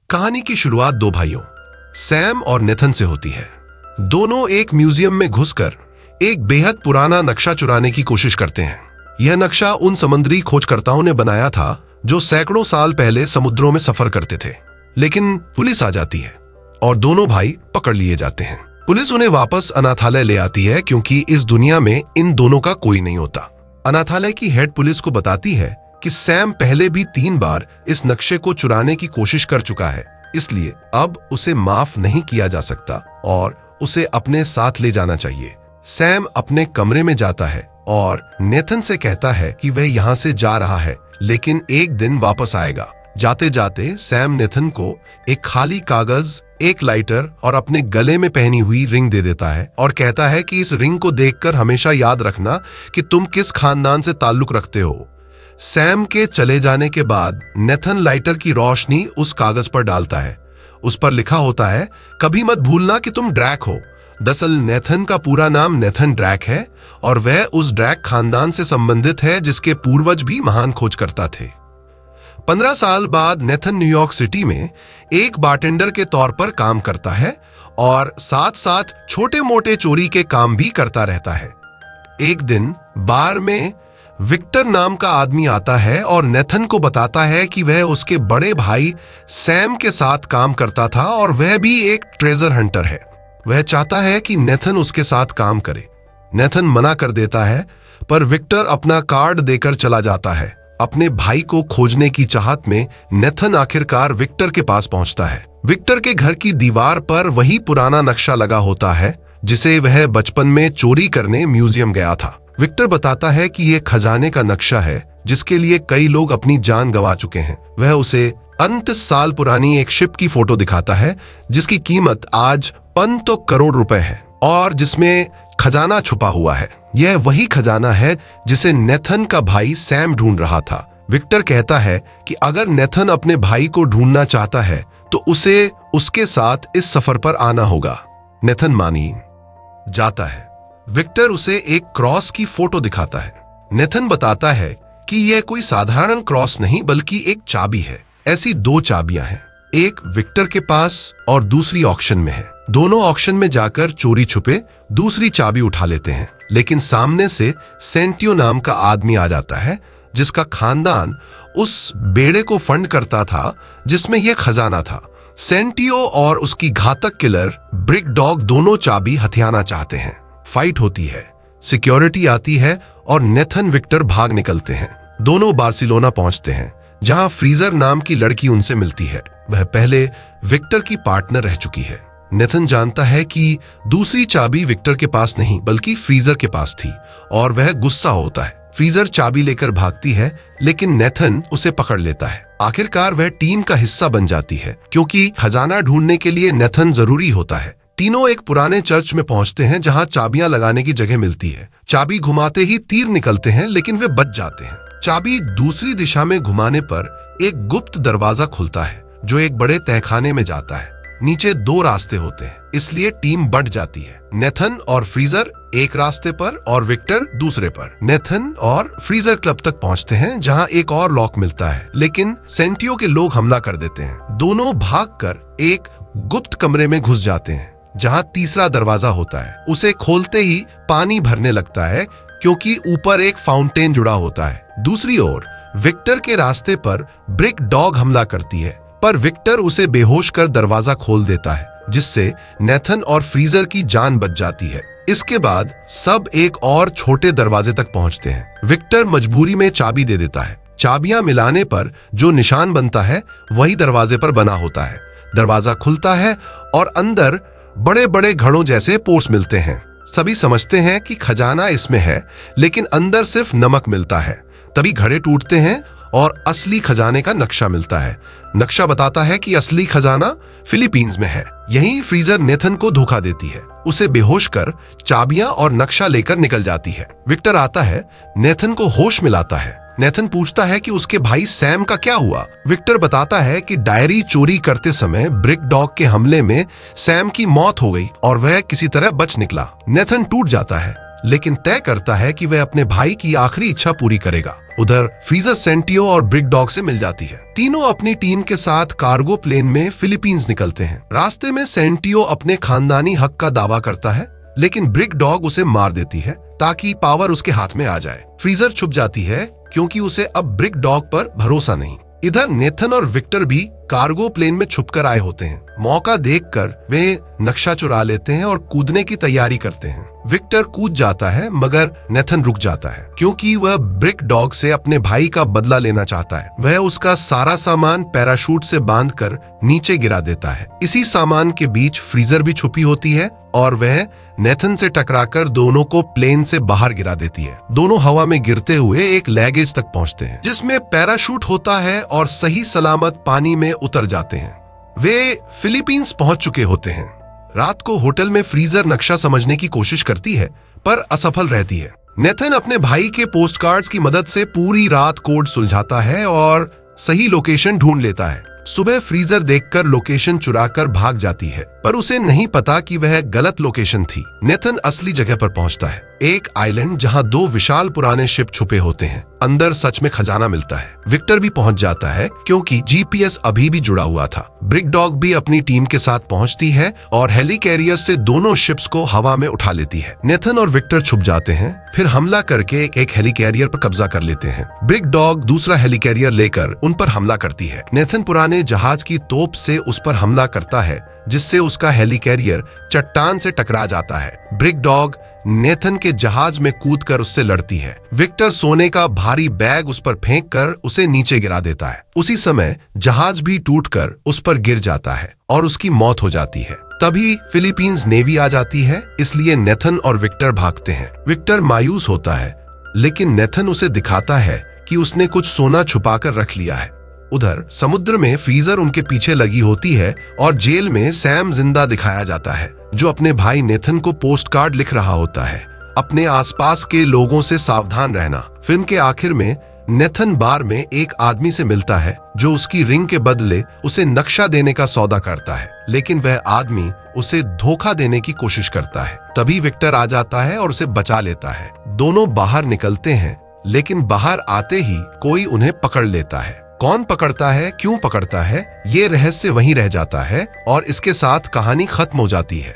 कहानी की शुरुआत दो भाइयों सैम और नेथन से होती है। दोनों एक म्यूजियम में घुसकर एक बेहद पुराना नक्शा चुराने की कोशिश करते हैं। यह नक्शा उन समुद्री खोजकर्ताओं ने बनाया था जो सैकड़ों साल पहले समुद्रों में सफर करते थे। लेकिन पुलिस आ जाती है और दोनों भाई पकड़ लिए जाते हैं। पुलिस उन्हें वापस अनाथालय ले आती है क्योंकि इस दुनिया में इन दोनों का कोई नहीं होता। अनाथालय की हेड पुलिस को बताती है कि सैम पहले भी 3 बार इस नक्शे को चुराने की कोशिश कर चुका है, इसलिए अब उसे माफ नहीं किया जा सकता और उसे अपने साथ ले जाना चाहिए। सैम अपने कमरे में जाता है और नेथन से कहता है कि वह यहां से जा रहा है लेकिन एक दिन वापस आएगा। जाते जाते सैम नेथन को एक खाली कागज, एक लाइटर और अपने गले में पहनी हुई रिंग दे देता है और कहता है कि इस रिंग को देखकर हमेशा याद रखना कि तुम किस खानदान से ताल्लुक रखते हो। सैम के चले जाने के बाद नेथन लाइटर की रोशनी उस कागज पर डालता है। उस पर लिखा होता है, कभी मत भूलना कि तुम ड्रैक हो। दरअसल नेथन का पूरा नाम नेथन ड्रैक है और वह उस ड्रैक खानदान से संबंधित है जिसके पूर्वज भी महान खोजकर्ता थे। 15 साल बाद नेथन न्यूयॉर्क सिटी में एक बारटेंडर के तौर पर काम करता है और साथ साथ छोटे मोटे चोरी के काम भी करता रहता है। एक दिन बार में विक्टर नाम का आदमी आता है और नेथन को बताता है कि वह उसके बड़े भाई सैम के साथ काम करता था और वह भी एक ट्रेजर हंटर है। वह चाहता है कि नेथन उसके साथ काम करे। नेथन मना कर देता है पर विक्टर अपना कार्ड देकर चला जाता है। अपने भाई को खोजने की चाहत में नेथन आखिरकार विक्टर के पास पहुंचता है। विक्टर के घर की दीवार पर वही पुराना नक्शा लगा होता है जिसे वह बचपन में चोरी करने म्यूजियम गया था। विक्टर बताता है कि यह खजाने का नक्शा है जिसके लिए कई लोग अपनी जान गंवा चुके हैं। वह उसे 29 साल पुरानी एक शिप की फोटो दिखाता है जिसकी कीमत आज 5 करोड़ रुपए है और जिसमें खजाना छुपा हुआ है। यह वही खजाना है जिसे नेथन का भाई सैम ढूंढ रहा था। विक्टर कहता है कि अगर नेथन अपने भाई को ढूंढना चाहता है तो उसे उसके साथ इस सफर पर आना होगा। नेथन मानी जाता है। विक्टर उसे एक क्रॉस की फोटो दिखाता है। नेथन बताता है कि यह कोई साधारण क्रॉस नहीं बल्कि एक चाबी है। ऐसी 2 चाबियां हैं, एक विक्टर के पास और दूसरी ऑक्शन में है। दोनों ऑक्शन में जाकर चोरी छुपे दूसरी चाबी उठा लेते हैं, लेकिन सामने से सेंटियो नाम का आदमी आ जाता है जिसका खानदान उस बेड़े को फंड करता था जिसमें यह खजाना था। सेंटियो और उसकी घातक किलर ब्रिक डॉग दोनों चाबी हथियाना चाहते हैं। फाइट होती है, सिक्योरिटी आती है और नेथन विक्टर भाग निकलते हैं। दोनों बार्सिलोना पहुंचते हैं जहां फ्रीजर नाम की लड़की उनसे मिलती है। वह पहले विक्टर की पार्टनर रह चुकी है। नेथन जानता है कि दूसरी चाबी विक्टर के पास नहीं बल्कि फ्रीजर के पास थी और वह गुस्सा होता है। फ्रीजर चाबी लेकर भागती है लेकिन नेथन उसे पकड़ लेता है। आखिरकार वह टीम का हिस्सा बन जाती है क्योंकि खजाना ढूंढने के लिए नेथन जरूरी होता है। तीनों एक पुराने चर्च में पहुंचते हैं जहां चाबियां लगाने की जगह मिलती है। चाबी घुमाते ही तीर निकलते हैं लेकिन वे बच जाते हैं। चाबी दूसरी दिशा में घुमाने पर एक गुप्त दरवाजा खुलता है जो एक बड़े तहखाने में जाता है। नीचे 2 रास्ते होते हैं इसलिए टीम बंट जाती है। नेथन और फ्रीजर एक रास्ते पर और विक्टर दूसरे पर। नेथन और फ्रीजर क्लब तक पहुंचते हैं जहां एक और लॉक मिलता है लेकिन सेंटियो के लोग हमला कर देते हैं। दोनों भागकर एक गुप्त कमरे में घुस जाते हैं जहां तीसरा दरवाजा होता है। उसे खोलते ही पानी भरने लगता है क्योंकि ऊपर एक फाउंटेन जुड़ा होता है। दूसरी ओर विक्टर के रास्ते पर ब्रिक डॉग हमला करती है पर विक्टर उसे बेहोश कर दरवाजा खोल देता है जिससे नेथन और फ्रीजर की जान बच जाती है। इसके बाद सब एक और छोटे दरवाजे तक पहुंचते हैं। विक्टर मजबूरी में चाबी दे देता है। चाबियां मिलाने पर जो निशान बनता है वही दरवाजे पर बना होता है। दरवाजा खुलता है और अंदर बड़े बड़े घड़ों जैसे पोर्स मिलते हैं। सभी समझते हैं कि खजाना इसमें है लेकिन अंदर सिर्फ नमक मिलता है। तभी घड़े टूटते हैं और असली खजाने का नक्शा मिलता है। नक्शा बताता है कि असली खजाना फिलीपींस में है। यहीं फ्रीजर नेथन को धोखा देती है। उसे बेहोश कर चाबियां और नक्शा लेकर निकल जाती है। विक्टर आता है, नेथन को होश में लाता है। नेथन पूछता है कि उसके भाई सैम का क्या हुआ। विक्टर बताता है कि डायरी चोरी करते समय ब्रिक डॉग के हमले में सैम की मौत हो गई और वह किसी तरह बच निकला। नेथन टूट जाता है। लेकिन तय करता है कि वह अपने भाई की आखिरी इच्छा पूरी करेगा। उधर फ्रीजर सेंटियो और ब्रिक डॉग से मिल जाती है। तीनों अपनी टीम के साथ कार्गो प्लेन में फिलीपींस निकलते हैं। रास्ते में सेंटियो अपने खानदानी हक का दावा करता है, लेकिन ब्रिक डॉग उसे मार देती है ताकि पावर उसके हाथ में आ जाए। फ्रीजर छुप जाती है क्योंकि उसे अब ब्रिक डॉग पर भरोसा नहीं। इधर नेथन और विक्टर भी कार्गो प्लेन में छुपकर आए होते हैं। मौका देखकर वे नक्शा चुरा लेते हैं और कूदने की तैयारी करते हैं। विक्टर कूद जाता है मगर नेथन रुक जाता है क्योंकि वह ब्रिक डॉग से अपने भाई का बदला लेना चाहता है। वह उसका सारा सामान पैराशूट से बांधकर नीचे गिरा देता है। इसी सामान के बीच फ्रीजर भी छुपी होती है और वह नेथन से टकराकर दोनों को प्लेन से बाहर गिरा देती है। दोनों हवा में गिरते हुए एक लैगेज तक पहुंचते हैं जिसमें पैराशूट होता है और सही सलामत पानी में उतर जाते हैं। वे फिलीपींस पहुंच चुके होते हैं। रात को होटल में फ्रीजर नक्शा समझने की कोशिश करती है पर असफल रहती है। नेथन अपने भाई के पोस्टकार्ड्स की मदद से पूरी रात कोड सुलझाता है और सही लोकेशन ढूंढ लेता है। सुबह फ्रीजर देखकर लोकेशन चुराकर भाग जाती है पर उसे नहीं पता कि वह गलत लोकेशन थी। नेथन असली जगह पर पहुंचता है, एक आइलैंड जहां 2 विशाल पुराने शिप छुपे होते हैं। अंदर सच में खजाना मिलता है। विक्टर भी पहुंच जाता है क्योंकि जीपीएस अभी भी जुड़ा हुआ था। ब्रिक डॉग भी अपनी टीम के साथ पहुंचती है और हेली कैरियर से दोनों शिप्स को हवा में उठा लेती है। नेथन और विक्टर छुप जाते हैं, फिर हमला करके एक हेली कैरियर पर कब्जा कर लेते हैं। ब्रिक डॉग दूसरा हेली कैरियर लेकर उन पर हमला करती है। नेथन पुराने जहाज की तोप से उस पर हमला करता है जिससे उसका हेली कैरियर चट्टान से टकरा जाता है। ब्रिक डॉग नेथन के जहाज में कूदकर उससे लड़ती है। विक्टर सोने का भारी बैग उस पर फेंककर उसे नीचे गिरा देता है। उसी समय जहाज भी टूटकर उस पर गिर जाता है और उसकी मौत हो जाती है। तभी फिलीपींस नेवी आ जाती है, इसलिए नेथन और विक्टर भागते हैं। विक्टर मायूस होता है लेकिन नेथन उसे दिखाता है कि उसने कुछ सोना छुपाकर रख लिया है। उधर समुद्र में फ्रीजर उनके पीछे लगी होती है और जेल में सैम जिंदा दिखाया जाता है जो अपने भाई नेथन को पोस्टकार्ड लिख रहा होता है, अपने आसपास के लोगों से सावधान रहना। फिल्म के आखिर में नेथन बार में एक आदमी से मिलता है जो उसकी रिंग के बदले उसे नक्शा देने का सौदा करता है, लेकिन वह आदमी उसे धोखा देने की कोशिश करता है। तभी विक्टर आ जाता है और उसे बचा लेता है। दोनों बाहर निकलते हैं लेकिन बाहर आते ही कोई उन्हें पकड़ लेता है। कौन पकड़ता है, क्यों पकड़ता है, ये रहस्य वहीं रह जाता है और इसके साथ कहानी खत्म हो जाती है।